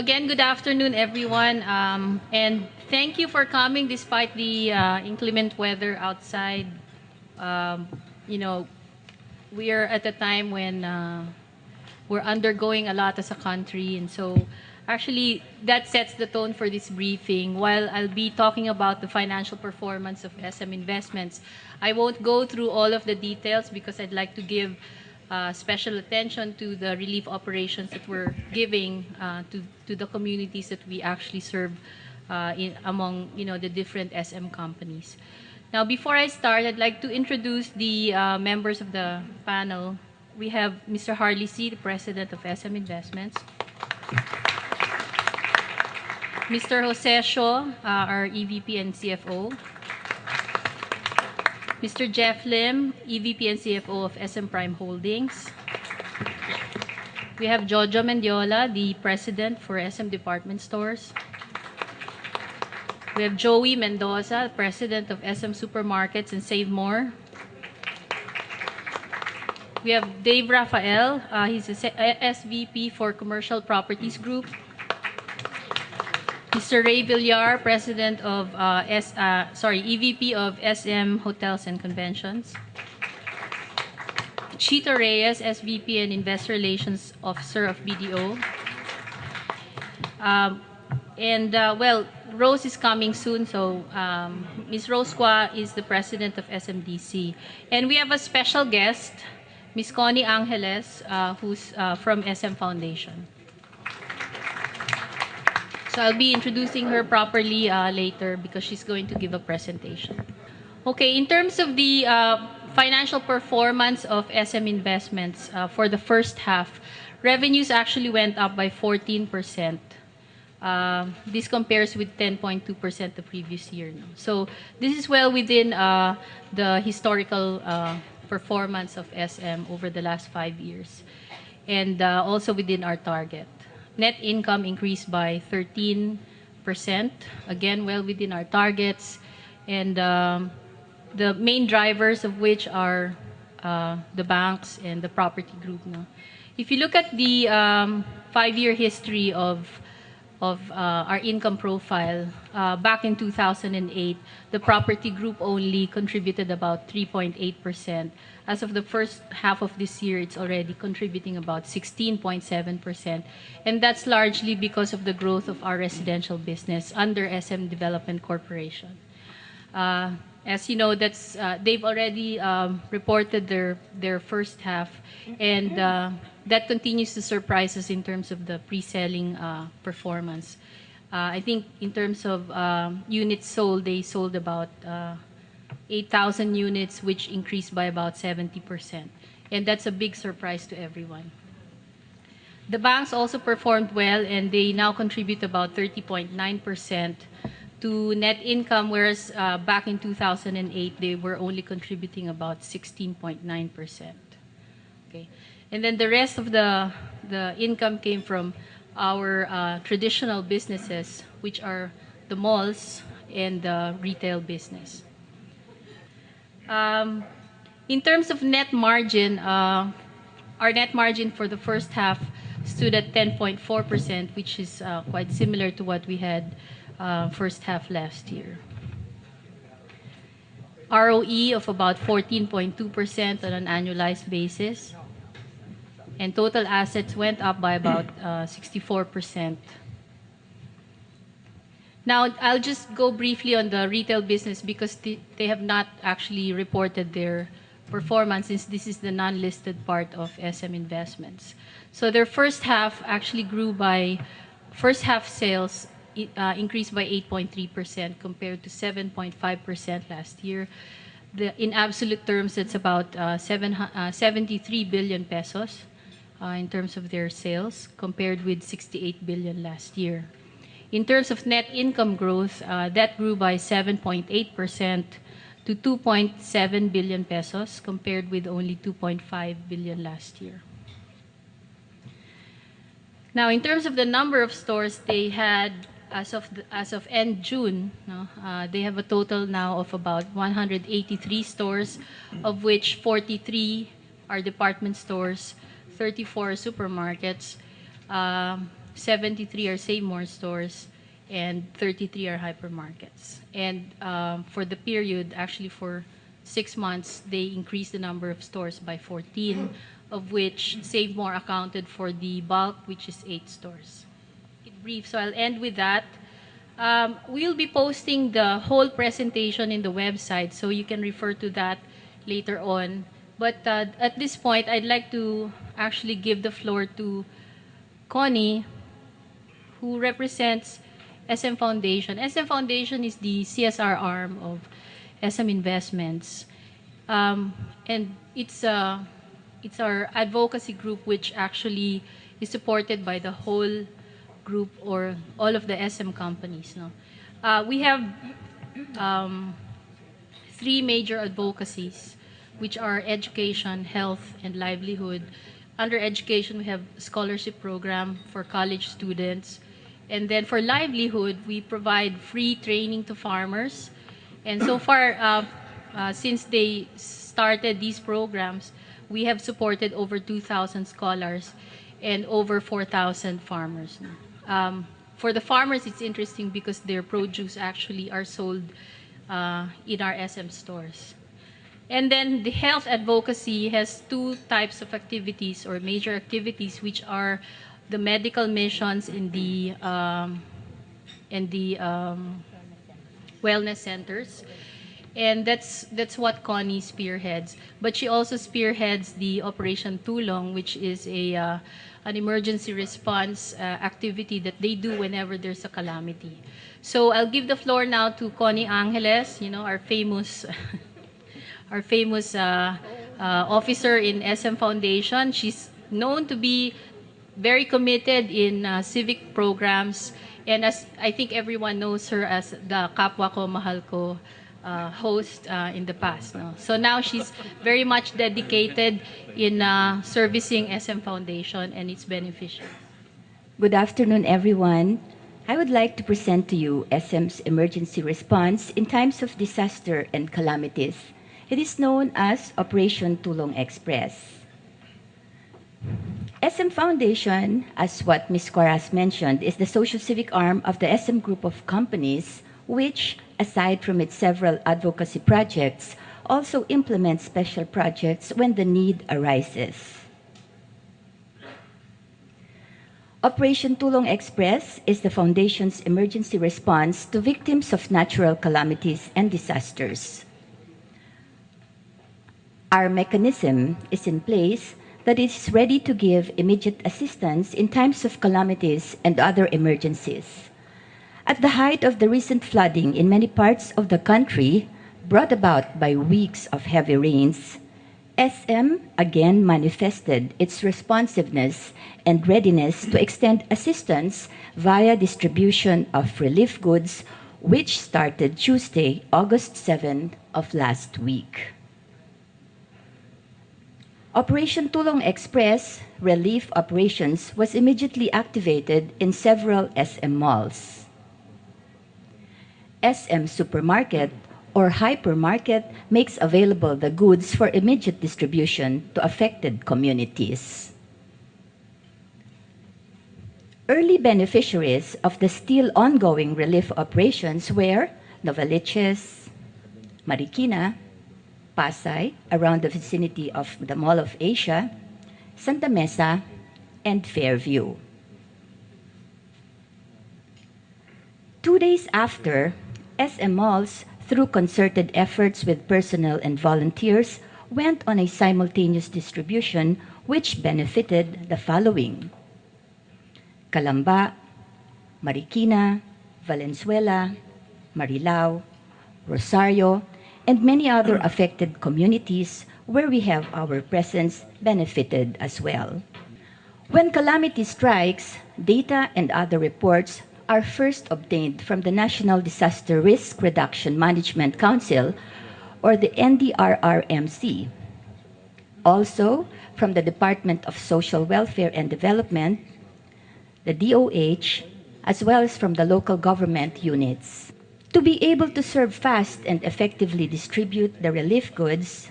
again, good afternoon, everyone, and thank you for coming despite the inclement weather outside. Um, you know, we are at a time when we're undergoing a lot as a country, and so actually that sets the tone for this briefing. While I'll be talking about the financial performance of SM Investments, I won't go through all of the details because I'd like to give special attention to the relief operations that we're giving to the communities that we actually serve among the different SM companies. Now, before I start, I'd like to introduce the members of the panel. We have Mr. Harley C., the President of SM Investments. Mr. Jose Shaw, our EVP and CFO. Mr. Jeff Lim, EVP and CFO of SM Prime Holdings. We have Jojo Mendiola, the President for SM Department Stores. We have Joey Mendoza, President of SM Supermarkets and Save More. We have Dave Rafael, he's a SVP for Commercial Properties Group. Mr. Ray Villar, President of EVP of SM Hotels and Conventions. Chito Reyes, SVP and Investor Relations Officer of BDO. Well, Rose is coming soon, so Ms. Rose Qua is the President of SMDC. And we have a special guest, Ms. Connie Angeles, who's from SM Foundation. So I'll be introducing her properly later because she's going to give a presentation. Okay, in terms of the financial performance of SM Investments for the first half, revenues actually went up by 14%. This compares with 10.2% the previous year. So this is well within the historical performance of SM over the last 5 years, and also within our target. Net income increased by 13%, again well within our targets, and the main drivers of which are the banks and the property group. If you look at the 5-year history of our income profile, back in 2008, the property group only contributed about 3.8%. As of the first half of this year, it's already contributing about 16.7%. And that's largely because of the growth of our residential business under SM Development Corporation. As you know, they've already reported their first half, and that continues to surprise us in terms of the pre-selling performance. I think in terms of units sold, they sold about 8,000 units, which increased by about 70%. And that's a big surprise to everyone. The banks also performed well, and they now contribute about 30.9% to net income, whereas back in 2008, they were only contributing about 16.9%. Okay. And then the rest of the income came from our traditional businesses, which are the malls and the retail business. In terms of net margin, our net margin for the first half stood at 10.4%, which is quite similar to what we had first half last year. ROE of about 14.2% on an annualized basis. And total assets went up by about 64%. Now, I'll just go briefly on the retail business because they have not actually reported their performance, since this is the non-listed part of SM Investments. So their first half actually first half sales increased by 8.3% compared to 7.5% last year. In absolute terms, it's about 73 billion pesos in terms of their sales, compared with 68 billion last year. In terms of net income growth, that grew by 7.8% to 2.7 billion pesos, compared with only 2.5 billion last year. Now, in terms of the number of stores they had as of end June, they have a total now of about 183 stores, of which 43 are department stores, 34 supermarkets, 73 are Save More stores, and 33 are hypermarkets. And for the period, actually for 6 months, they increased the number of stores by 14, of which Save More accounted for the bulk, which is 8 stores. Brief, so I'll end with that. We'll be posting the whole presentation in the website, so you can refer to that later on. But at this point, I'd like to actually give the floor to Connie, who represents SM Foundation. SM Foundation is the CSR arm of SM Investments. And it's our advocacy group, which actually is supported by the whole group or all of the SM companies. No? We have 3 major advocacies, which are education, health, and livelihood. Under education, we have a scholarship program for college students. And then for livelihood, we provide free training to farmers. And so far, since they started these programs, we have supported over 2,000 scholars and over 4,000 farmers. For the farmers, it's interesting because their produce actually are sold in our SM stores. And then the health advocacy has 2 types of activities or major activities, which are the medical missions in the wellness centers. And that's what Connie spearheads. But she also spearheads the Operation Tulong, which is an emergency response activity that they do whenever there's a calamity. So I'll give the floor now to Connie Angeles, our famous officer in SM Foundation. She's known to be very committed in civic programs, and as I think everyone knows her as the Kapwa Ko Mahal Ko host in the past. No? So now she's very much dedicated in servicing SM Foundation and its beneficiaries. Good afternoon, everyone. I would like to present to you SM's emergency response in times of disaster and calamities. It is known as Operation Tulong Express. SM Foundation, as what Ms. Coras mentioned, is the social-civic arm of the SM group of companies, which, aside from its several advocacy projects, also implements special projects when the need arises. Operation Tulong Express is the Foundation's emergency response to victims of natural calamities and disasters. Our mechanism is in place that it is ready to give immediate assistance in times of calamities and other emergencies. At the height of the recent flooding in many parts of the country, brought about by weeks of heavy rains, SM again manifested its responsiveness and readiness to extend assistance via distribution of relief goods, which started Tuesday, August 7 of last week. Operation Tulong Express relief operations was immediately activated in several SM malls. SM Supermarket or Hypermarket makes available the goods for immediate distribution to affected communities. Early beneficiaries of the still ongoing relief operations were Novaliches, Marikina, Pasay, around the vicinity of the Mall of Asia, Santa Mesa, and Fairview. 2 days after, SM malls, through concerted efforts with personnel and volunteers, went on a simultaneous distribution which benefited the following: Calamba, Marikina, Valenzuela, Marilao, Rosario, and many other affected communities where we have our presence benefited as well. When calamity strikes, data and other reports are first obtained from the National Disaster Risk Reduction Management Council, or the NDRRMC. Also, from the Department of Social Welfare and Development, the DOH, as well as from the local government units. To be able to serve fast and effectively distribute the relief goods,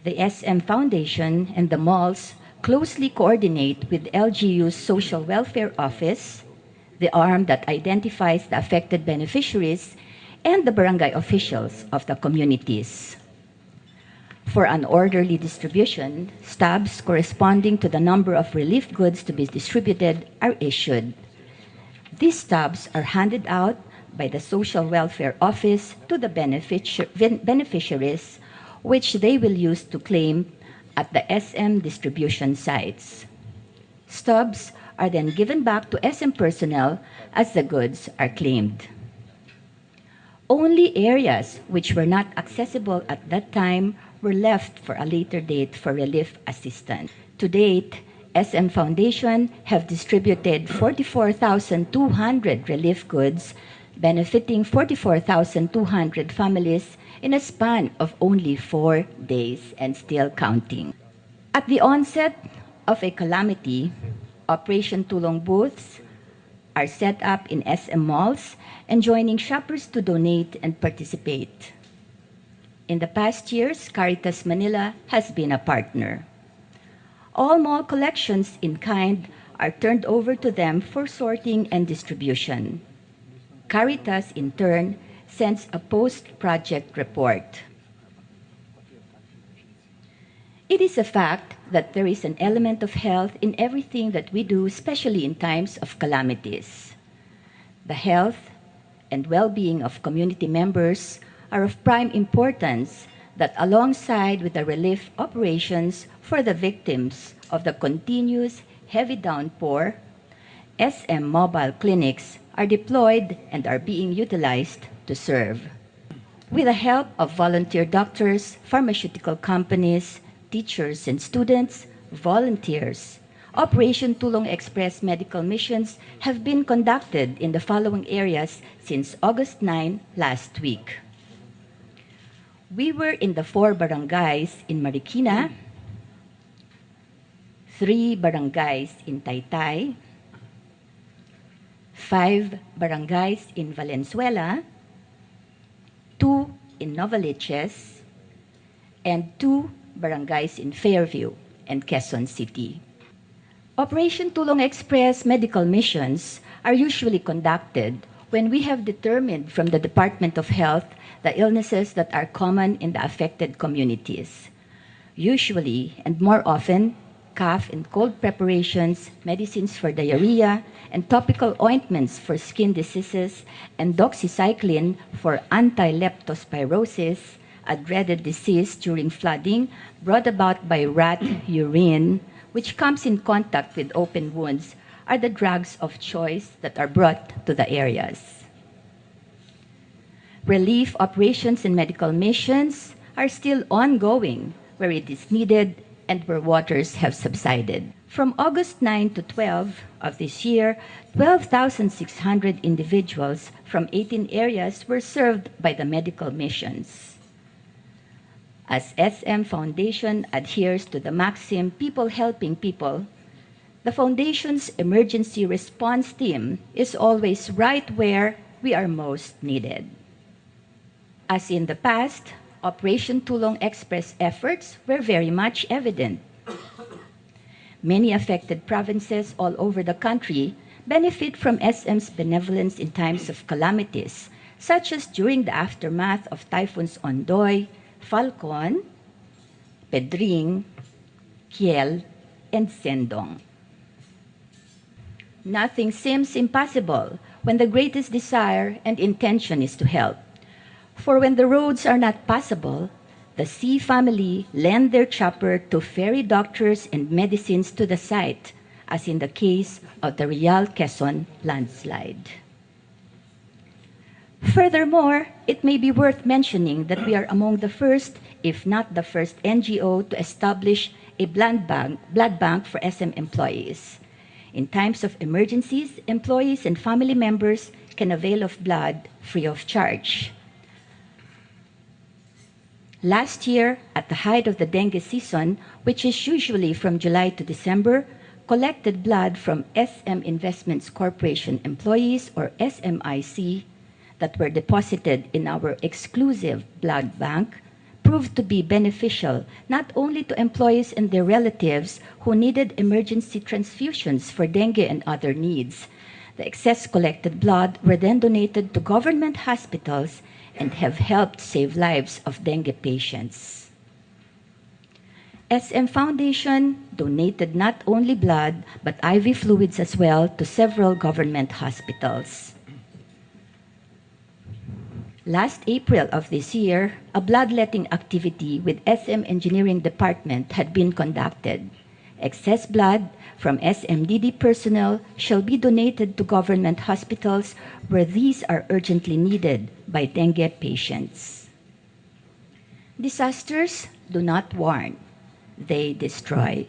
the SM Foundation and the malls closely coordinate with LGU's Social Welfare Office, the arm that identifies the affected beneficiaries, and the barangay officials of the communities. For an orderly distribution, stubs corresponding to the number of relief goods to be distributed are issued. These stubs are handed out by the Social Welfare Office to the beneficiaries, which they will use to claim at the SM distribution sites. Stubs are then given back to SM personnel as the goods are claimed. Only areas which were not accessible at that time were left for a later date for relief assistance. To date, SM Foundation have distributed 44,200 relief goods, benefiting 44,200 families in a span of only 4 days and still counting. At the onset of a calamity, Operation Tulong booths are set up in SM malls, enjoining shoppers to donate and participate. In the past years, Caritas Manila has been a partner. All mall collections in kind are turned over to them for sorting and distribution. Caritas, in turn, sends a post-project report. It is a fact that there is an element of health in everything that we do, especially in times of calamities. The health and well-being of community members are of prime importance, that alongside with the relief operations for the victims of the continuous heavy downpour, SM mobile clinics are deployed and are being utilized to serve. With the help of volunteer doctors, pharmaceutical companies, teachers and students, volunteers, Operation Tulong Express medical missions have been conducted in the following areas since August 9 last week. We were in the 4 barangays in Marikina, 3 barangays in Taytay, 5 barangays in Valenzuela, 2 in Novaliches, and 2 barangays in Fairview and Quezon City. Operation Tulong Express medical missions are usually conducted when we have determined from the Department of Health the illnesses that are common in the affected communities. Usually, and more often, cough and cold preparations, medicines for diarrhea, and topical ointments for skin diseases, and doxycycline for anti-leptospirosis, a dreaded disease during flooding brought about by rat urine, which comes in contact with open wounds, are the drugs of choice that are brought to the areas. Relief operations and medical missions are still ongoing where it is needed and where waters have subsided. From August 9 to 12 of this year, 12,600 individuals from 18 areas were served by the medical missions. As SM Foundation adheres to the maxim, people helping people, the Foundation's emergency response team is always right where we are most needed. As in the past, Operation Tulong Express efforts were very much evident. Many affected provinces all over the country benefit from SM's benevolence in times of calamities, such as during the aftermath of Typhoons Ondoy, Falcon, Pedring, Kiel, and Sendong. Nothing seems impossible when the greatest desire and intention is to help. For when the roads are not passable, the C family lend their chopper to ferry doctors and medicines to the site, as in the case of the Real Quezon landslide. Furthermore, it may be worth mentioning that we are among the first, if not the first NGO to establish a blood bank for SM employees. In times of emergencies, employees and family members can avail of blood free of charge. Last year, at the height of the dengue season, which is usually from July to December, collected blood from SM Investments Corporation employees, or SMIC, that were deposited in our exclusive blood bank proved to be beneficial not only to employees and their relatives who needed emergency transfusions for dengue and other needs. The excess collected blood were then donated to government hospitals and have helped save lives of dengue patients. SM Foundation donated not only blood but IV fluids as well to several government hospitals. Last April of this year, a bloodletting activity with SM Engineering Department had been conducted. Excess blood from SMDD personnel shall be donated to government hospitals where these are urgently needed by dengue patients. Disasters do not warn, they destroy.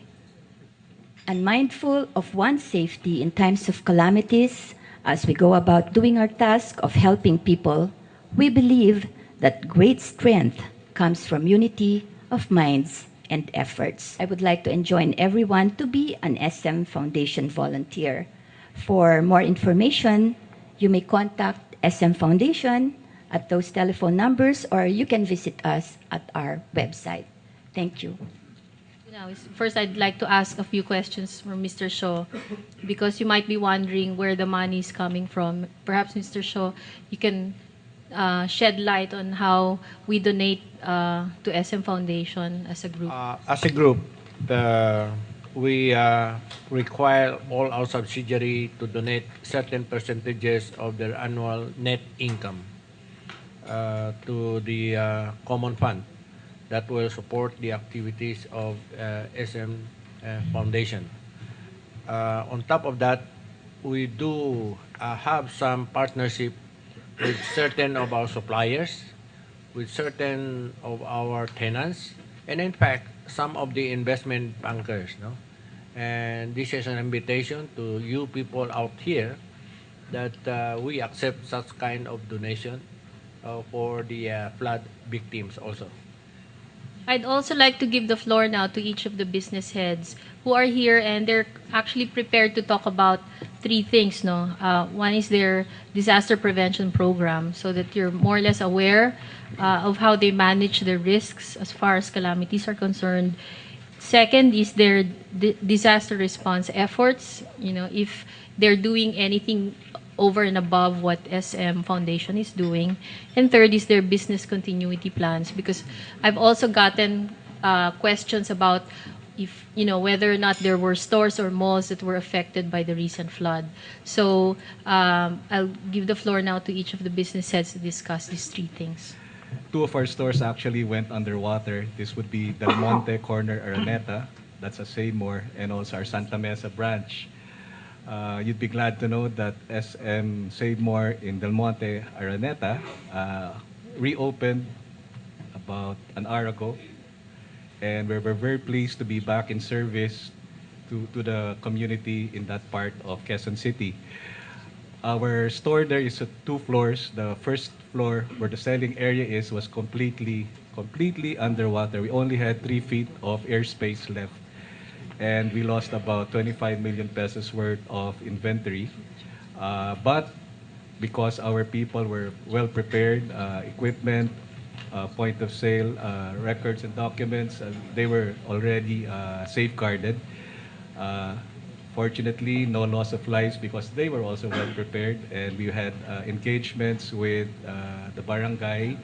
Unmindful of one's safety in times of calamities, as we go about doing our task of helping people, we believe that great strength comes from unity of minds and efforts. I would like to enjoin everyone to be an SM Foundation volunteer. For more information, you may contact SM Foundation at those telephone numbers, or you can visit us at our website. Thank you. First, I'd like to ask a few questions for Mr. Shaw, because you might be wondering where the money is coming from. Perhaps, Mr. Shaw, you can shed light on how we donate to SM Foundation as a group. As a group, we require all our subsidiary to donate certain percentages of their annual net income to the common fund that will support the activities of SM Foundation. On top of that, we do have some partnership with certain of our suppliers, with certain of our tenants, and in fact, some of the investment bankers. No? And this is an invitation to you people out here that we accept such kind of donation for the flood victims also. I'd also like to give the floor now to each of the business heads who are here, and they're actually prepared to talk about three things. No, one is their disaster prevention program, so that you're more or less aware of how they manage their risks as far as calamities are concerned. Second is their disaster response efforts. You know, if they're doing anything over and above what SM Foundation is doing. And third is their business continuity plans, because I've also gotten questions about if, you know, whether or not there were stores or malls that were affected by the recent flood. So I'll give the floor now to each of the business heads to discuss these three things. Two of our stores actually went underwater. This would be Del Monte Corner Araneta, that's a Seymour, and also our Santa Mesa branch. You'd be glad to know that SM Seymour in Del Monte Araneta reopened about an hour ago, and we're very pleased to be back in service to the community in that part of Quezon City. Our store there is at 2 floors. The first floor, where the selling area is, was completely underwater. We only had 3 feet of airspace left, and we lost about 25 million pesos worth of inventory. But because our people were well prepared, equipment, point of sale, records and documents, they were already safeguarded. Fortunately, no loss of lives because they were also well prepared, and we had engagements with the barangay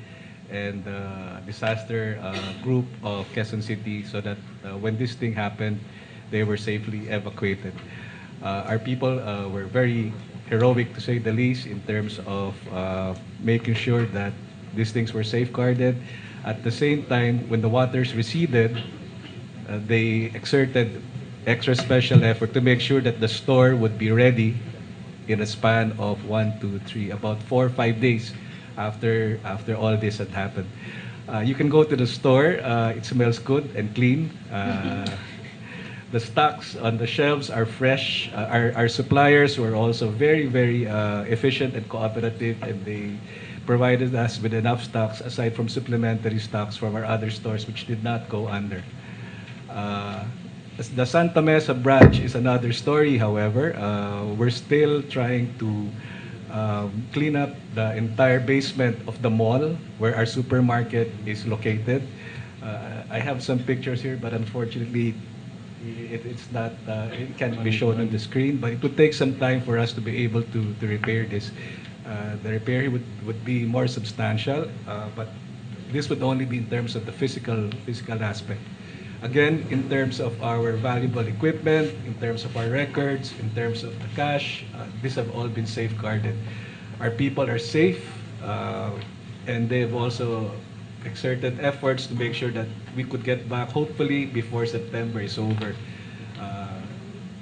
and the disaster group of Quezon City, so that when this thing happened, they were safely evacuated. Our people were very heroic, to say the least, in terms of making sure that these things were safeguarded. At the same time, when the waters receded, they exerted extra special effort to make sure that the store would be ready in a span of 1, 2, 3, about 4 or 5 days after all this had happened. You can go to the store. It smells good and clean. The stocks on the shelves are fresh. Our suppliers were also very efficient and cooperative, and they provided us with enough stocks aside from supplementary stocks from our other stores, which did not go under. The Santa Mesa branch is another story, however. We're still trying to clean up the entire basement of the mall where our supermarket is located. I have some pictures here, but unfortunately, it's not, it can't be shown on the screen, but it would take some time for us to be able to repair this. The repair would be more substantial, but this would only be in terms of the physical aspect. Again, in terms of our valuable equipment, in terms of our records, in terms of the cash, these have all been safeguarded. Our people are safe, and they've also exerted efforts to make sure that we could get back, hopefully, before September is over,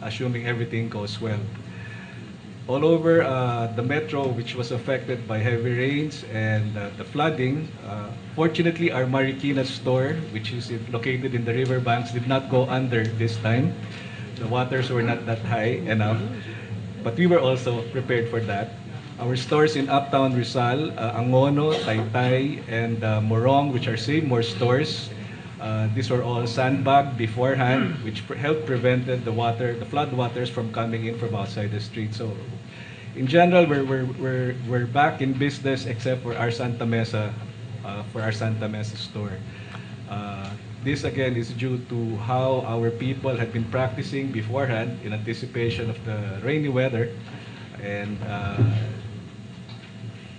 assuming everything goes well. All over the metro, which was affected by heavy rains and the flooding, fortunately, our Marikina store, which is located in the riverbanks, did not go under this time. The waters were not that high enough, but we were also prepared for that. Our stores in Uptown Rizal, Angono, Taytay, and Morong, which are Seymour stores, these were all sandbagged beforehand, which helped prevented the flood waters from coming in from outside the street. So, in general, we're back in business except for our Santa Mesa, store. This again is due to how our people had been practicing beforehand in anticipation of the rainy weather, and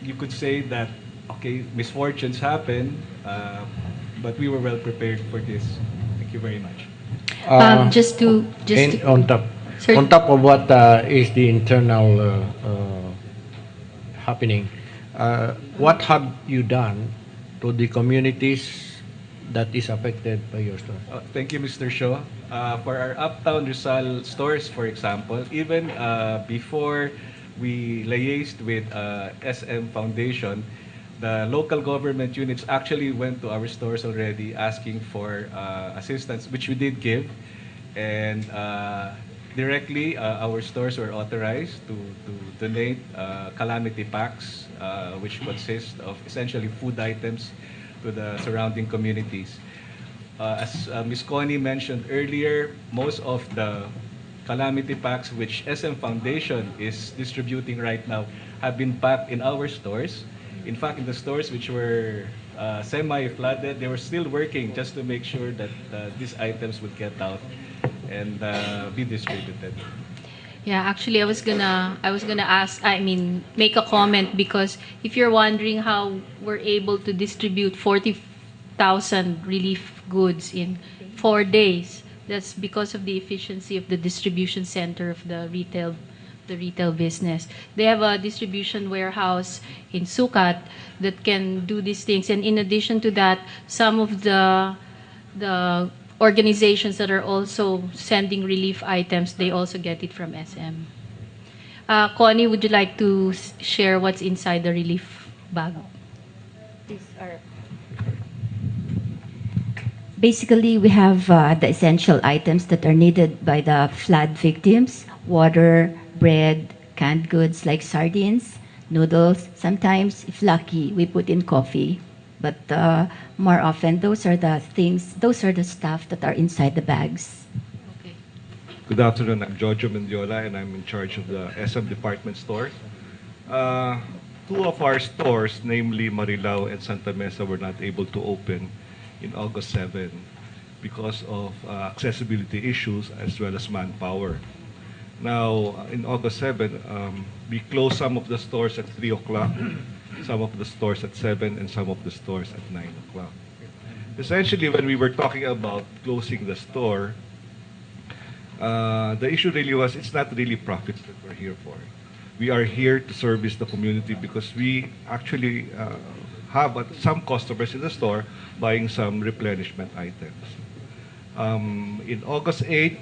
you could say that okay, misfortunes happen, but we were well prepared for this. Thank you very much. And on top, Sir- on top of what is the internal happening, what have you done to the communities that is affected by your store? Thank you, Mr. Shaw. For our Uptown Rizal stores, for example, even before we liaised with SM Foundation, the local government units actually went to our stores already asking for assistance, which we did give. And directly, our stores were authorized to donate calamity packs, which consist of essentially food items to the surrounding communities. As Ms. Connie mentioned earlier, most of the calamity packs which SM Foundation is distributing right now have been packed in our stores. In fact, in the stores which were semi-flooded, they were still working just to make sure that these items would get out and be distributed. Yeah, actually, I was gonna ask. I mean, make a comment because if you're wondering how we're able to distribute 40,000 relief goods in 4 days, that's because of the efficiency of the distribution center of the retail business. They have a distribution warehouse in Sukat that can do these things, and in addition to that, some of the organizations that are also sending relief items, they also get it from SM. Connie, would you like to share what's inside the relief bag? These are basically we have the essential items that are needed by the flood victims: water, bread, canned goods like sardines, noodles. Sometimes, if lucky, we put in coffee. But more often, those are the things, those are the stuff that are inside the bags. Okay. Good afternoon. I'm Jojo Mendiola, and I'm in charge of the SM department stores. Two of our stores, namely Marilao and Santa Mesa, were not able to open in August 7 because of accessibility issues as well as manpower. Now, in August 7, we closed some of the stores at 3 o'clock, some of the stores at 7, and some of the stores at 9 o'clock. Essentially, when we were talking about closing the store, the issue really was it's not really profits that we're here for. We are here to service the community because we actually have some customers in the store buying some replenishment items. In August 8,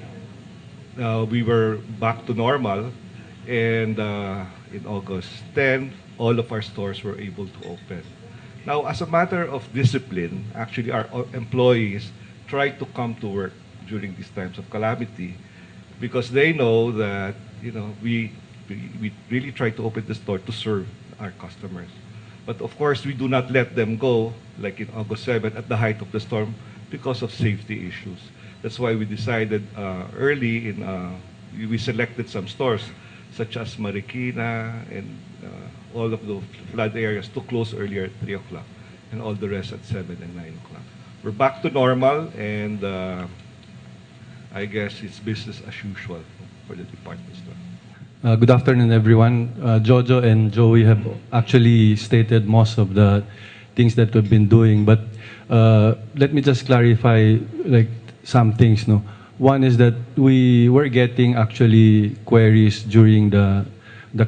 we were back to normal, and in August 10, all of our stores were able to open. Now, as a matter of discipline, actually our employees try to come to work during these times of calamity because they know that we really try to open the store to serve our customers. But of course, we do not let them go like in August 7 at the height of the storm because of safety issues. That's why we decided early we selected some stores such as Marikina and all of the flood areas to close earlier at 3 o'clock and all the rest at 7 and 9 o'clock. We're back to normal, and I guess it's business as usual for the department store. Good afternoon, everyone. Jojo and Joey have actually stated most of the things that we've been doing, but let me just clarify like some things. No, one is that we were getting actually queries during the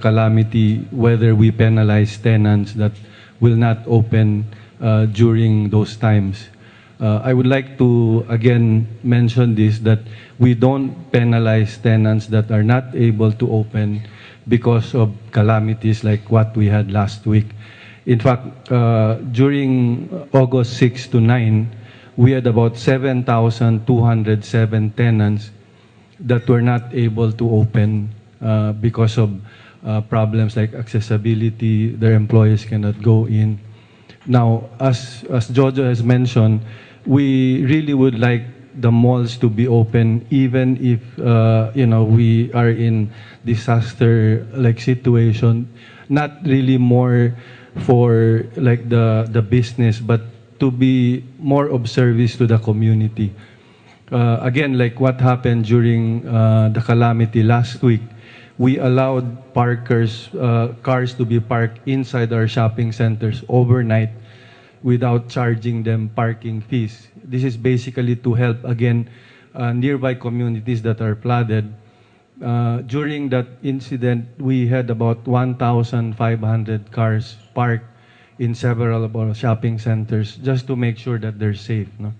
calamity whether we penalize tenants that will not open during those times. I would like to again mention this, that we don't penalize tenants that are not able to open because of calamities like what we had last week. In fact, during August 6 to 9, we had about 7,207 tenants that were not able to open because of problems like accessibility, their employees cannot go in. Now, as Jojo has mentioned, we really would like the malls to be open even if we are in disaster like situation, not really more for like the business, but to be more of service to the community. Again, like what happened during the calamity last week, we allowed parkers, cars to be parked inside our shopping centers overnight without charging them parking fees. This is basically to help, again, nearby communities that are flooded. During that incident, we had about 1,500 cars parked in several of our shopping centers just to make sure that they're safe. No?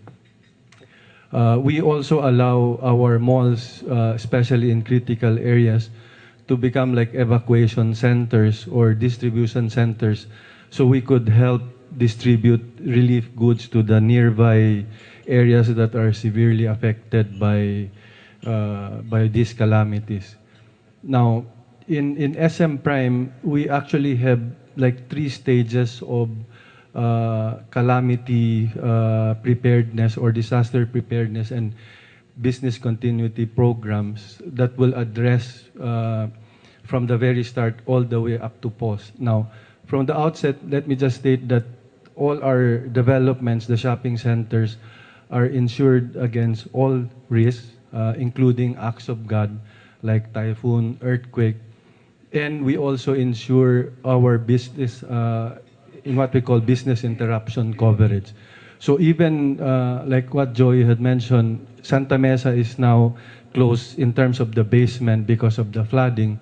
We also allow our malls, especially in critical areas, to become like evacuation centers or distribution centers so we could help distribute relief goods to the nearby areas that are severely affected by these calamities. Now, in SM Prime, we actually have like 3 stages of calamity preparedness or disaster preparedness and business continuity programs that will address from the very start all the way up to post. Now, from the outset, let me just state that all our developments, the shopping centers, are insured against all risks, including acts of God like typhoon, earthquake, and we also insure our business in what we call business interruption coverage. So even like what Joey had mentioned, Santa Mesa is now closed in terms of the basement because of the flooding,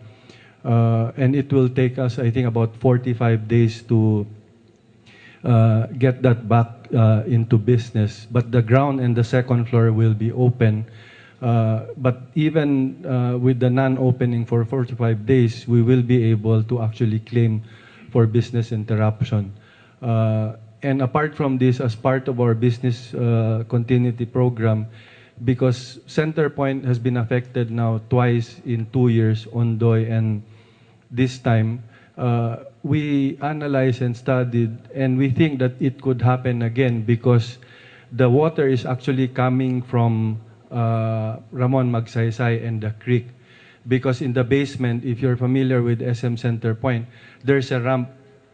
and it will take us, I think, about 45 days to get that back into business. But the ground and the second floor will be open. But even with the non-opening for 45 days, we will be able to actually claim for business interruption. And apart from this, as part of our business continuity program, because Center Point has been affected now twice in 2 years, Ondoy and this time, we analyzed and studied, and we think that it could happen again because the water is actually coming from Ramon Magsaysay and the creek. Because in the basement, if you're familiar with SM Center Point, there's a ramp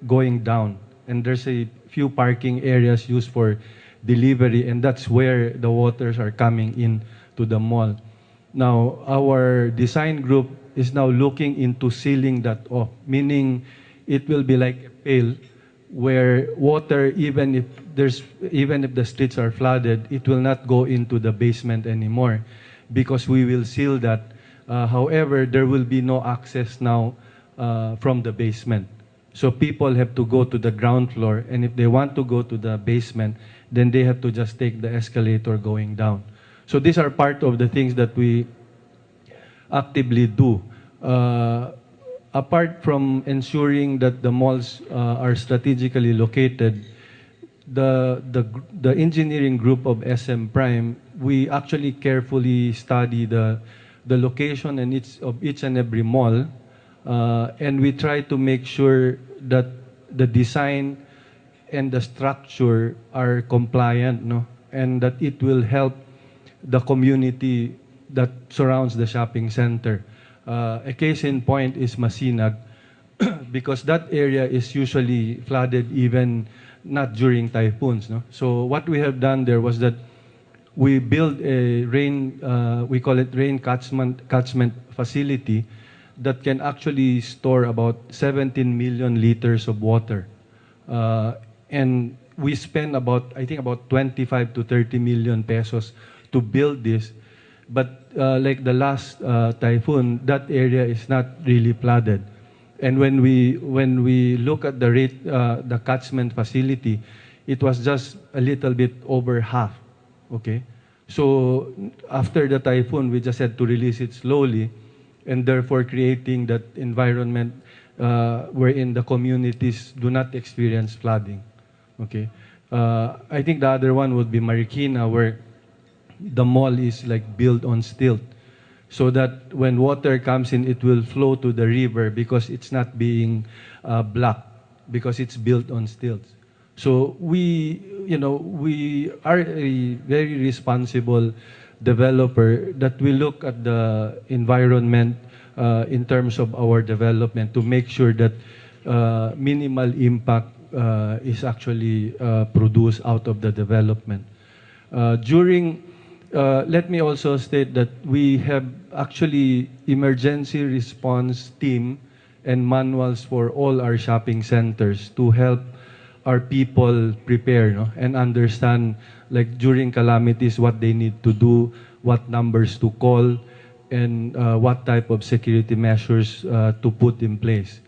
going down, and there's a few parking areas used for delivery, and that's where the waters are coming in to the mall. Now, our design group is now looking into sealing that off, meaning it will be like a pail where water, even if the streets are flooded, it will not go into the basement anymore because we will seal that. However, there will be no access now from the basement. So people have to go to the ground floor, and if they want to go to the basement, then they have to just take the escalator going down. So these are part of the things that we actively do. Apart from ensuring that the malls are strategically located, the engineering group of SM Prime, we actually carefully study the location and of each and every mall, and we try to make sure that the design and the structure are compliant, no? And that it will help the community that surrounds the shopping center. A case in point is Masinag, because that area is usually flooded even not during typhoons. No? So what we have done there was that we build a rain, we call it rain catchment facility that can actually store about 17 million liters of water. And we spend about, I think about 25 to 30 million pesos to build this. But like the last typhoon, that area is not really flooded. And when we look at the rate, the catchment facility, it was just a little bit over half. Okay, so after the typhoon, we just had to release it slowly, and therefore creating that environment wherein the communities do not experience flooding. Okay, I think the other one would be Marikina, where the mall is like built on stilt, so that when water comes in, it will flow to the river because it's not being blocked because it's built on stilts. So we are a very responsible developer that we look at the environment in terms of our development to make sure that minimal impact is actually produced out of the development. Let me also state that we have actually emergency response team and manuals for all our shopping centers to help our people prepare, no? And understand, like during calamities, what they need to do, what numbers to call, and what type of security measures to put in place.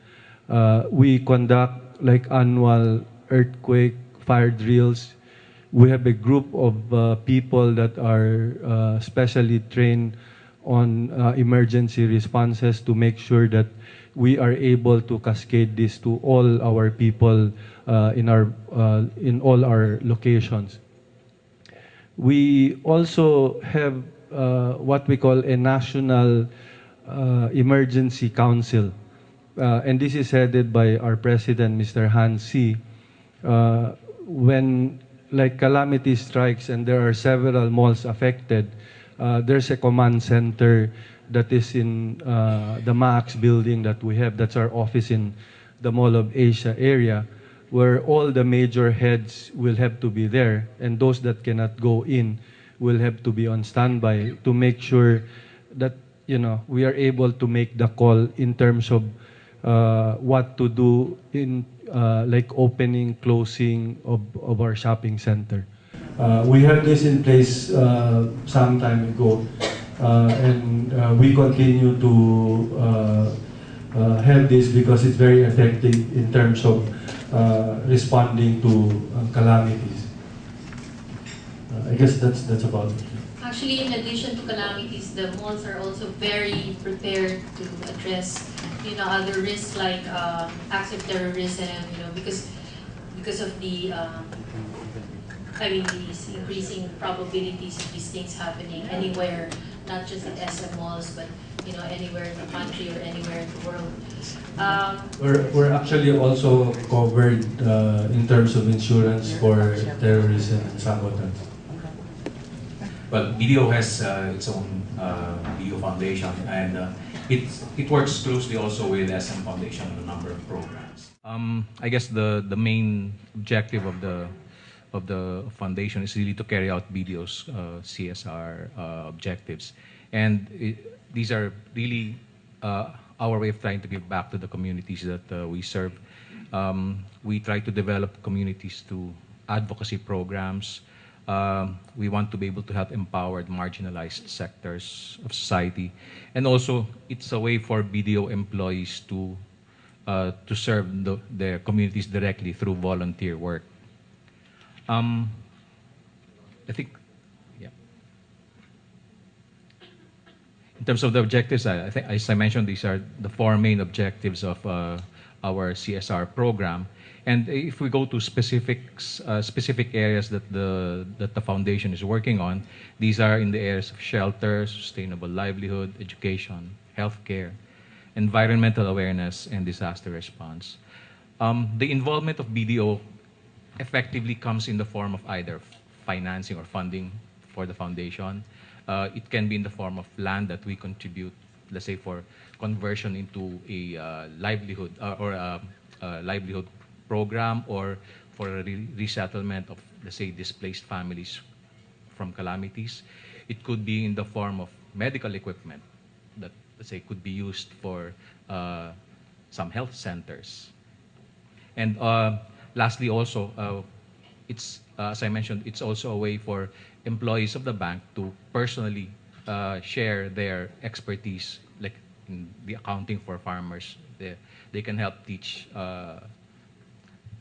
We conduct like annual earthquake, fire drills. We have a group of people that are specially trained on emergency responses to make sure that we are able to cascade this to all our people in all our locations. We also have what we call a national emergency council, and this is headed by our president, Mr. Han Si. When like calamity strikes and there are several malls affected, there's a command center that is in the Max building that we have. That's our office in the Mall of Asia area, where all the major heads will have to be there, and those that cannot go in will have to be on standby to make sure that we are able to make the call in terms of what to do in like opening, closing of our shopping center. We had this in place some time ago, and we continue to have this because it's very effective in terms of responding to calamities. I guess that's about it. Actually, in addition to calamities, the malls are also very prepared to address, other risks like acts of terrorism, because of the, these increasing probabilities of these things happening anywhere, not just at SM malls, but anywhere in the country or anywhere in the world. We're actually also covered in terms of insurance for terrorism and sabotage. Well, BDO has its own BDO Foundation, and it works closely also with SM Foundation on a number of programs. I guess the main objective of the foundation is really to carry out BDO's CSR objectives, and these are really our way of trying to give back to the communities that we serve. We try to develop communities through advocacy programs. We want to be able to help empowered, marginalized sectors of society, and also it's a way for BDO employees to serve their communities directly through volunteer work. I think, yeah. In terms of the objectives, I think, as I mentioned, these are the four main objectives of our CSR program. And if we go to specific areas that the foundation is working on, these are in the areas of shelter, sustainable livelihood, education, healthcare, environmental awareness, and disaster response. The involvement of BDO effectively comes in the form of either financing or funding for the foundation. It can be in the form of land that we contribute let's say for conversion into a livelihood or a livelihood program, or for a resettlement of, let's say, displaced families from calamities. It could be in the form of medical equipment that, let's say, could be used for some health centers. And lastly, also, it's as I mentioned, it's also a way for employees of the bank to personally share their expertise, like in the accounting for farmers. They can help teach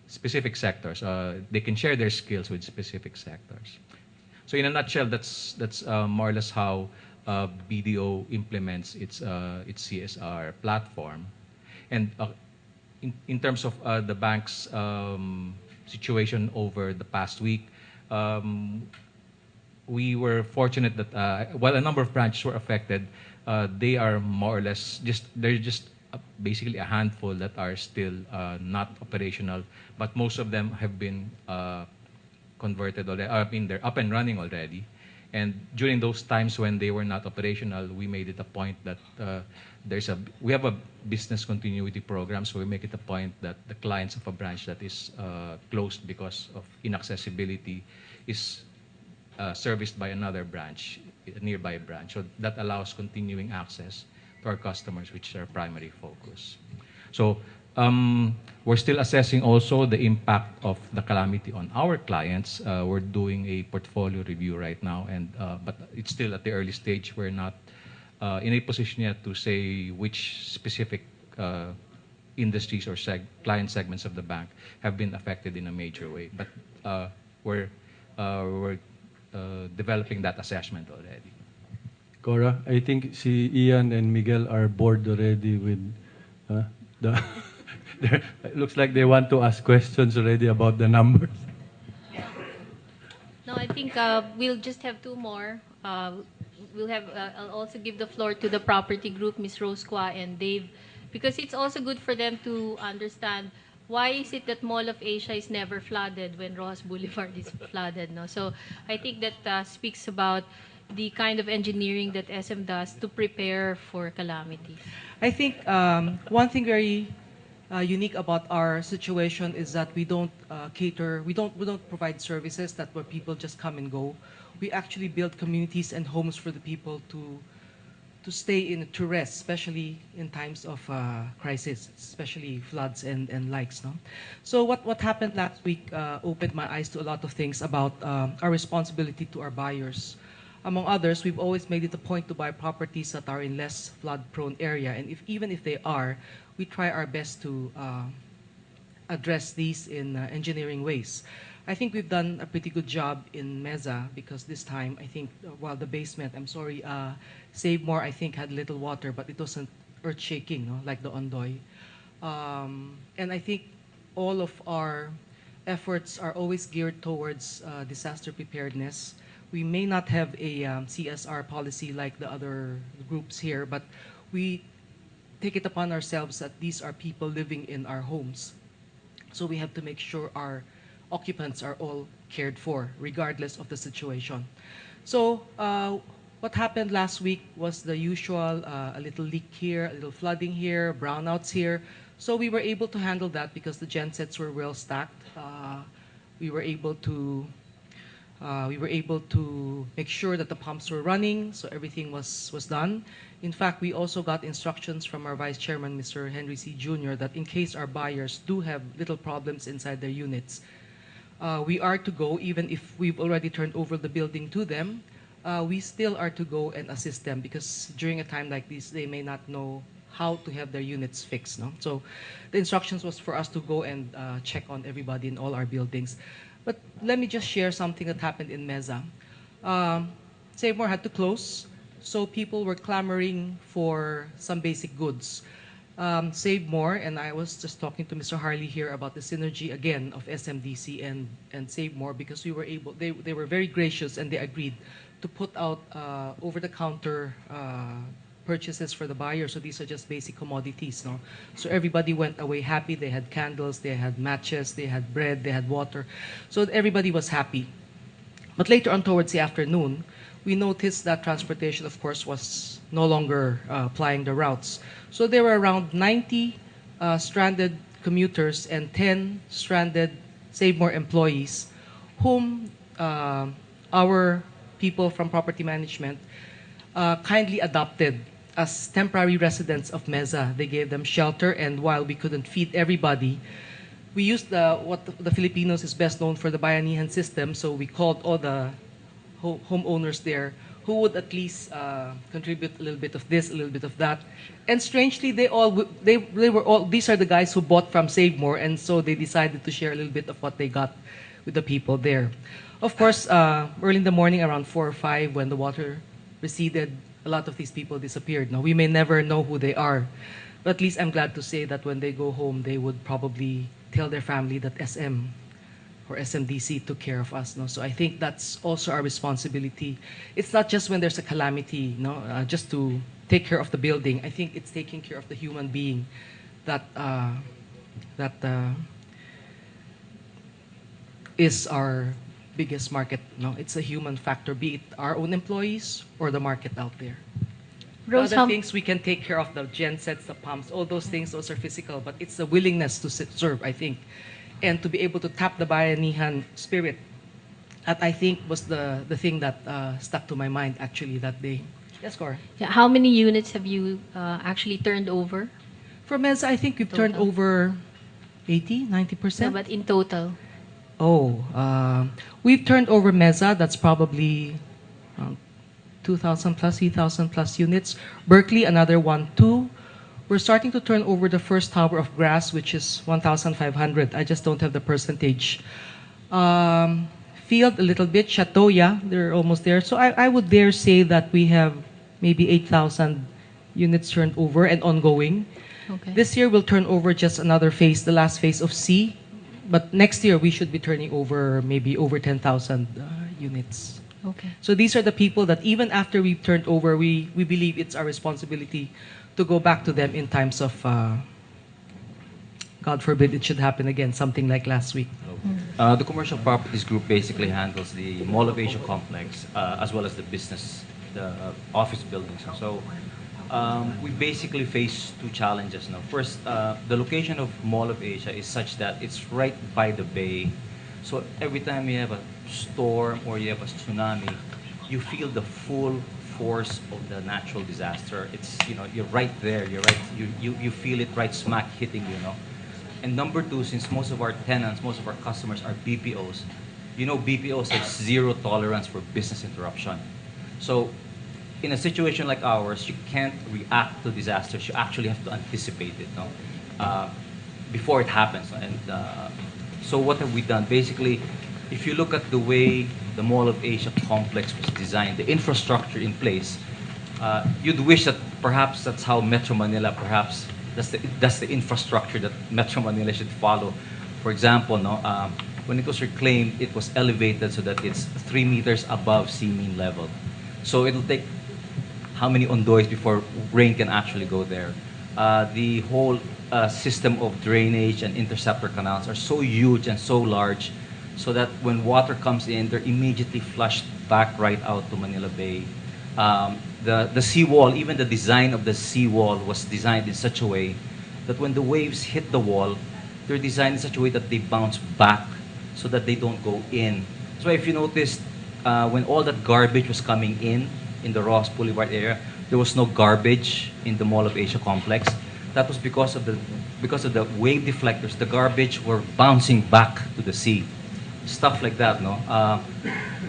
specific sectors. They can share their skills with specific sectors. So in a nutshell, that's more or less how BDO implements its CSR platform. And in terms of the bank's situation over the past week, we were fortunate that while a number of branches were affected, they are more or less they're just basically a handful that are still not operational, but most of them have been converted already. I mean, they're up and running already. And during those times when they were not operational, we made it a point that we have a business continuity program, so we make it a point that the clients of a branch that is closed because of inaccessibility is serviced by another branch, a nearby branch. So that allows continuing access to our customers, which is our primary focus. So we're still assessing also the impact of the calamity on our clients. We're doing a portfolio review right now, and but it's still at the early stage. We're not in a position yet to say which specific industries or client segments of the bank have been affected in a major way. But we're developing that assessment already. Cora, I think si Ian and Miguel are bored already with the. It looks like they want to ask questions already about the numbers. No, I think we'll just have two more. We'll have. I'll also give the floor to the property group, Ms. Rose Qua and Dave, because it's also good for them to understand why is it that Mall of Asia is never flooded when Rojas Boulevard is flooded. No, so I think that speaks about the kind of engineering that SM does to prepare for calamities. I think one thing very unique about our situation is that we don't we don't provide services that where people just come and go. We actually build communities and homes for the people to stay in, to rest, especially in times of crisis, especially floods and likes. No? So what happened last week opened my eyes to a lot of things about our responsibility to our buyers. Among others, we've always made it a point to buy properties that are in less flood-prone area, and even if they are, we try our best to address these in engineering ways. I think we've done a pretty good job in Meza because this time, I think, while the basement, I'm sorry, Save More, I think, had little water, but it wasn't earth-shaking, no? Like the Ondoy. And I think all of our efforts are always geared towards disaster preparedness. We may not have a CSR policy like the other groups here, but we take it upon ourselves that these are people living in our homes. So we have to make sure our occupants are all cared for, regardless of the situation. So what happened last week was the usual, a little leak here, a little flooding here, brownouts here. So we were able to handle that because the gensets were well stacked. We were able to make sure that the pumps were running, so everything was done. In fact, we also got instructions from our Vice Chairman, Mr. Henry C. Jr., that in case our buyers do have little problems inside their units, we are to go, even if we've already turned over the building to them, we still are to go and assist them because during a time like this, they may not know how to have their units fixed. No? So the instructions was for us to go and check on everybody in all our buildings. But let me just share something that happened in Meza. Save More had to close, so people were clamoring for some basic goods. Save More, and I was just talking to Mr. Harley here about the synergy again of SMDC and Save More because we were able, they were very gracious and they agreed to put out over-the-counter purchases for the buyer. So these are just basic commodities. No? So everybody went away happy. They had candles, they had matches, they had bread, they had water. So everybody was happy. But later on towards the afternoon, we noticed that transportation, of course, was no longer applying the routes. So there were around 90 stranded commuters and 10 stranded Save More employees whom our people from property management kindly adopted as temporary residents of Mesa. They gave them shelter, and while we couldn't feed everybody, we used what the Filipinos is best known for, the bayanihan system. So we called all the homeowners there who would at least contribute a little bit of this, a little bit of that. And strangely, they were all, these are the guys who bought from Save More, and so they decided to share a little bit of what they got with the people there. Of course, early in the morning, around 4 or 5, when the water receded, a lot of these people disappeared. Now, we may never know who they are, but at least I'm glad to say that when they go home, they would probably tell their family that SM or SMDC took care of us. No? So I think that's also our responsibility. It's not just when there's a calamity, no, just to take care of the building. I think it's taking care of the human being that is our biggest market. No, it's a human factor, be it our own employees or the market out there. Rose, Other things we can take care of, the gensets, the pumps, all those things, those are physical, but it's the willingness to serve, I think, and to be able to tap the bayanihan spirit. That I think was the thing that stuck to my mind actually that day. Yes, Cora. Yeah, how many units have you actually turned over? For Mesa, I think we've turned Total. over 80, 90%. No, but in total. Oh, we've turned over Mesa, that's probably 2,000 plus, 3,000 plus units. Berkeley, another 1, 2. We're starting to turn over the first tower of grass, which is 1,500. I just don't have the percentage. Field, a little bit. Chateau, yeah, they're almost there. So I would dare say that we have maybe 8,000 units turned over and ongoing. Okay. This year we'll turn over just another phase, the last phase of C. But next year we should be turning over maybe over 10,000 units. Okay. So these are the people that even after we've turned over, we believe it's our responsibility to go back to them in times of, God forbid it should happen again, something like last week. The Commercial Properties Group basically handles the Mall of Asia complex as well as the business, the office buildings. So we basically face two challenges now. First, the location of Mall of Asia is such that it's right by the bay. So every time you have a storm or you have a tsunami, you feel the full force of the natural disaster. It's, you know, you're right there. You're right. You feel it right smack hitting you, know. And number two, since most of our tenants, most of our customers are BPOs, you know, BPOs have zero tolerance for business interruption. So in a situation like ours, you can't react to disasters. You actually have to anticipate it, no? Before it happens. And so what have we done? Basically, if you look at the way the Mall of Asia complex was designed, the infrastructure in place, you'd wish that perhaps that's how Metro Manila, perhaps that's the infrastructure that Metro Manila should follow. For example, no, when it was reclaimed, it was elevated so that it's 3 meters above sea mean level. So it'll take how many ondoys before rain can actually go there. The whole system of drainage and interceptor canals are so huge and so large so that when water comes in, they're immediately flushed back right out to Manila Bay. The seawall, even the design of the seawall was designed in such a way that when the waves hit the wall, they're designed in such a way that they bounce back so that they don't go in. So if you noticed, when all that garbage was coming in the Ross Boulevard area, there was no garbage in the Mall of Asia complex. That was because of the wave deflectors. The garbage were bouncing back to the sea. Stuff like that, no.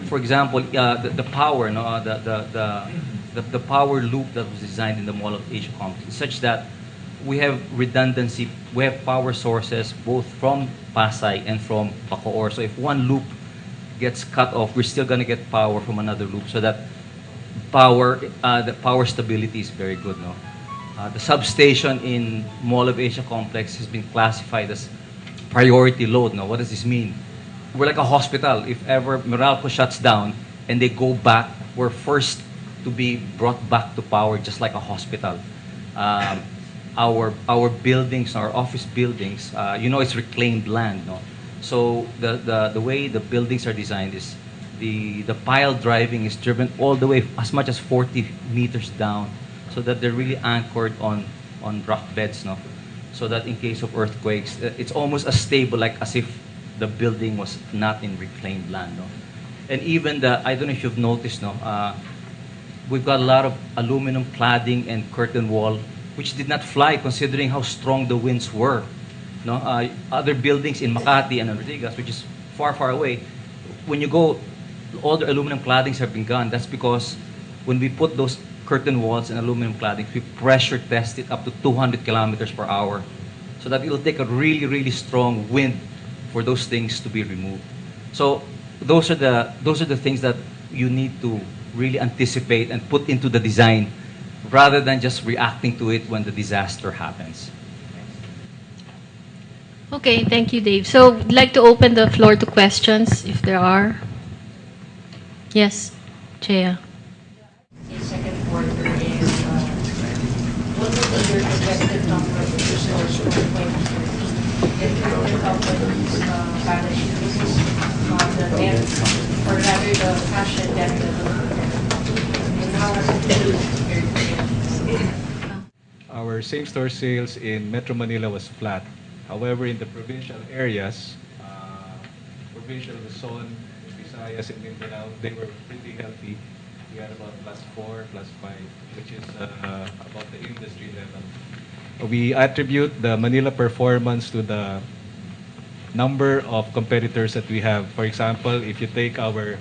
For example, the power, no, the power loop that was designed in the Mall of Asia complex, such that we have redundancy. We have power sources both from Pasay and from Bacoor. So if one loop gets cut off, we're still gonna get power from another loop, so that the power stability is very good, no. The substation in Mall of Asia complex has been classified as priority load. Now, what does this mean? We're like a hospital. If ever Meralco shuts down and they go back, we're first to be brought back to power, just like a hospital. Our buildings, our office buildings, you know, it's reclaimed land, no? So the way the buildings are designed is the pile driving is driven all the way as much as 40 meters down, so that they're really anchored on rock beds, no? So that in case of earthquakes, it's almost as stable, like as if the building was not in reclaimed land, no? And even I don't know if you've noticed, no? We've got a lot of aluminum cladding and curtain wall, which did not fly considering how strong the winds were. No, other buildings in Makati and Ortigas, which is far, far away, when you go, all the aluminum claddings have been gone. That's because when we put those curtain walls and aluminum claddings, we pressure test it up to 200 kilometers per hour, so that it'll take a really, really strong wind for those things to be removed. So those are the things that you need to really anticipate and put into the design, rather than just reacting to it when the disaster happens. Okay, thank you, Dave. So I'd like to open the floor to questions, if there are. Yes, Chea. The second quarter is, what will be your projected number of users for 2030? If you look up company's balance sheet, this is the net, or rather the cash and debt level. And how has it been compared to Our same-store sales in Metro Manila was flat. However, in the provincial areas, provincial Luzon, Visayas, and Mindanao, they were pretty healthy. We had about +4, +5, which is about the industry level. We attribute the Manila performance to the number of competitors that we have. For example, if you take our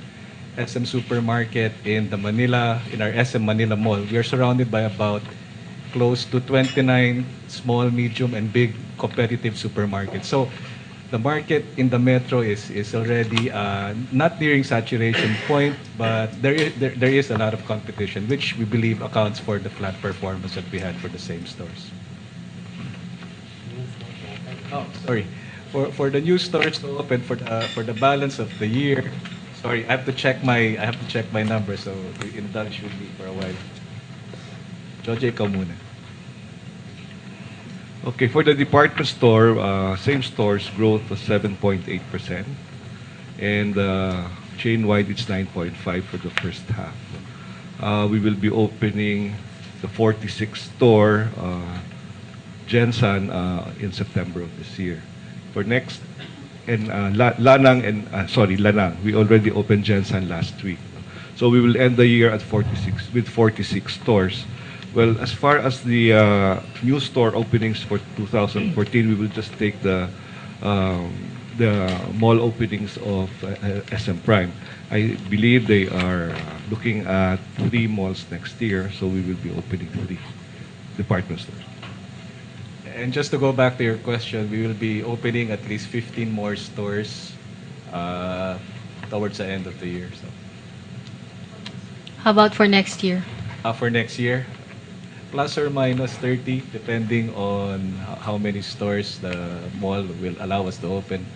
SM supermarket in our SM Manila Mall, we are surrounded by about close to 29 small, medium, and big competitive supermarkets. So the market in the metro is already not nearing saturation point, but there is a lot of competition, which we believe accounts for the flat performance that we had for the same stores. Oh, sorry. For the new stores to open for the balance of the year, sorry, I have to check my numbers, so indulge with me for a while. Jojo, ikaw muna. Okay, for the department store, same stores growth was 7.8%, and chain-wide it's 9.5% for the first half. We will be opening the 46th store, Jensan, in September of this year. For next, and Lanang and Lanang, we already opened Jensan last week. So we will end the year at 46 stores. Well, as far as the new store openings for 2014, we will just take the mall openings of SM Prime. I believe they are looking at 3 malls next year, so we will be opening 3 department stores. And just to go back to your question, we will be opening at least 15 more stores towards the end of the year. So. How about for next year? For next year, plus or minus 30, depending on how many stores the mall will allow us to open.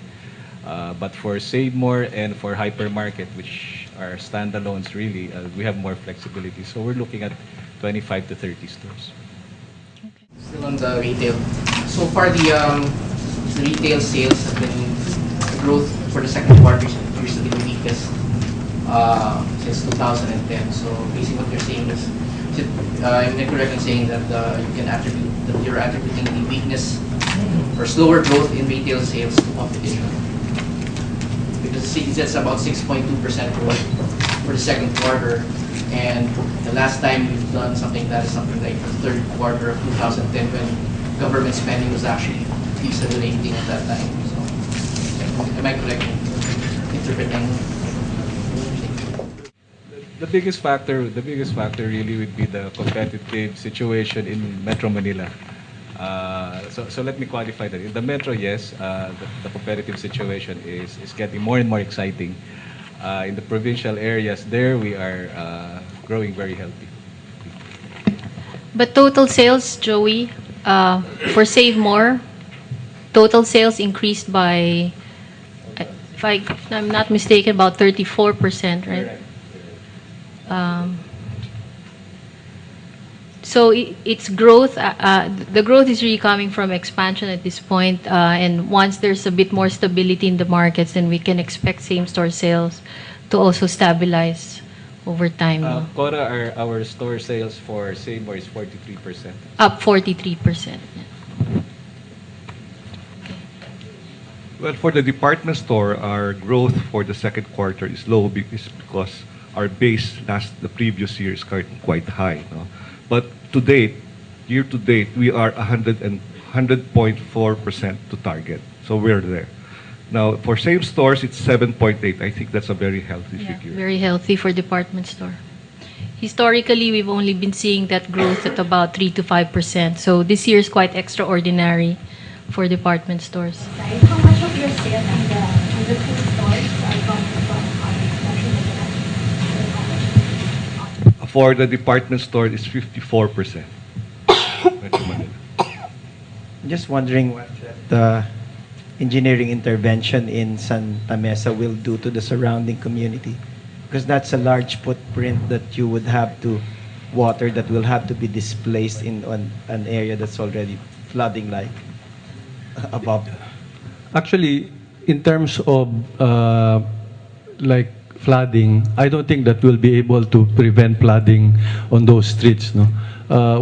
But for Save More and for Hypermarket, which are standalones really, we have more flexibility. So we're looking at 25 to 30 stores. Still on the retail. So far, the retail sales have been growth for the second quarter appears to be the weakest since 2010. So basically, what you're saying is, I'm correct in saying that you're attributing the weakness or slower growth in retail sales to competition, because it's about 6.2% growth for the second quarter, and the last time we've done something that is something like the third quarter of 2010, when government spending was actually decelerating at that time. So, am I correct in interpreting? The biggest factor really would be the competitive situation in Metro Manila. So let me qualify that. In the Metro, yes, the competitive situation is getting more and more exciting. In the provincial areas, there we are growing very healthy. But total sales, Joey, for Save More, total sales increased by, if I'm not mistaken, about 34%, right? So its growth, the growth is really coming from expansion at this point, and once there's a bit more stability in the markets, then we can expect same-store sales to also stabilize over time. No? Cora, our store sales for Seymour is 43%. Up 43%. Yeah. Well, for the department store, our growth for the second quarter is low because our base the previous year is quite high. No? But to date, year to date, we are 100.4% to target. So we're there. Now, for same stores, it's 7.8. I think that's a very healthy figure. Very healthy for department store. Historically, we've only been seeing that growth at about 3 to 5%. So this year is quite extraordinary for department stores. How much of your sales in the two stores are coming from For the department store, it's 54%. Just wondering what the engineering intervention in Santa Mesa will do to the surrounding community, because that's a large footprint that you would have to water that will have to be displaced in an area that's already flooding like above. Actually, in terms of like flooding, I don't think that we'll be able to prevent flooding on those streets. No,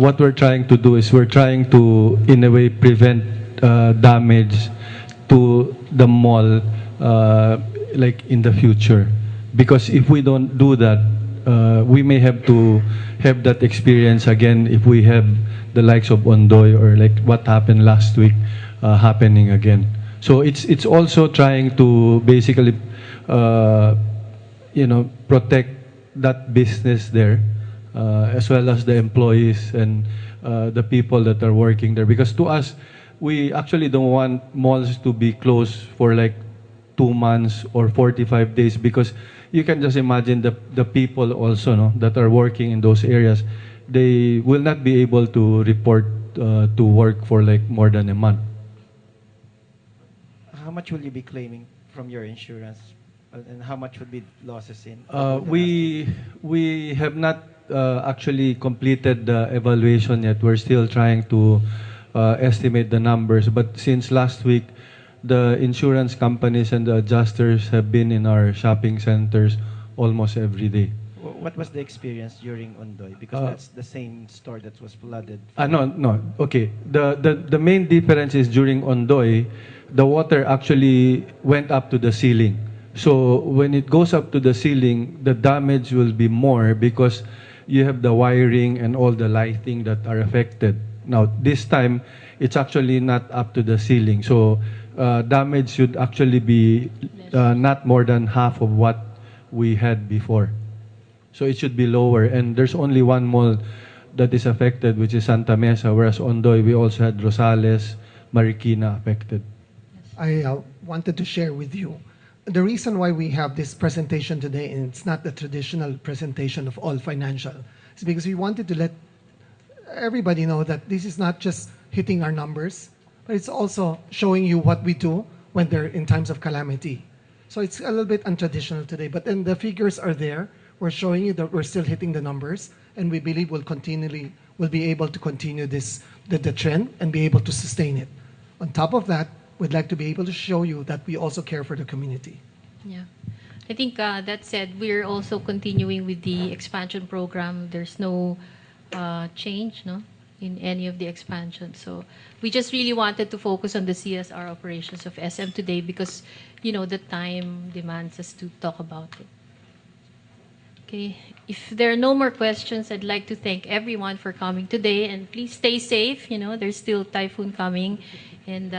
what we're trying to do is we're trying to, in a way, prevent damage to the mall, like in the future. Because if we don't do that, we may have to have that experience again if we have the likes of Ondoy or like what happened last week happening again. So it's also trying to basically, protect that business there, as well as the employees and the people that are working there. Because to us, we actually don't want malls to be closed for like 2 months or 45 days, because you can just imagine the people also, no, that are working in those areas, they will not be able to report to work for like more than a month. How much will you be claiming from your insurance, and how much would be losses in? We have not actually completed the evaluation yet. We're still trying to estimate the numbers. But since last week, the insurance companies and the adjusters have been in our shopping centers almost every day. What was the experience during Ondoy? Because that's the same store that was flooded. No. Okay. The main difference is during Ondoy, the water actually went up to the ceiling. So when it goes up to the ceiling, the damage will be more because you have the wiring and all the lighting that are affected. Now, this time, it's actually not up to the ceiling. So damage should actually be not more than half of what we had before. So it should be lower. And there's only one mall that is affected, which is Santa Mesa, whereas Ondoy, we also had Rosales, Marikina affected. I wanted to share with you the reason why we have this presentation today, and it's not the traditional presentation of all financial, is because we wanted to let everybody know that this is not just hitting our numbers, but it's also showing you what we do when they're in times of calamity. So it's a little bit untraditional today, but then the figures are there. We're showing you that we're still hitting the numbers, and we believe we'll be able to continue the trend and be able to sustain it. On top of that, we'd like to be able to show you that we also care for the community. Yeah. I think that said, we're also continuing with the expansion program. There's no change, no, in any of the expansion. So we just really wanted to focus on the CSR operations of SM today because, the time demands us to talk about it. Okay. If there are no more questions, I'd like to thank everyone for coming today, and please stay safe. There's still typhoon coming, and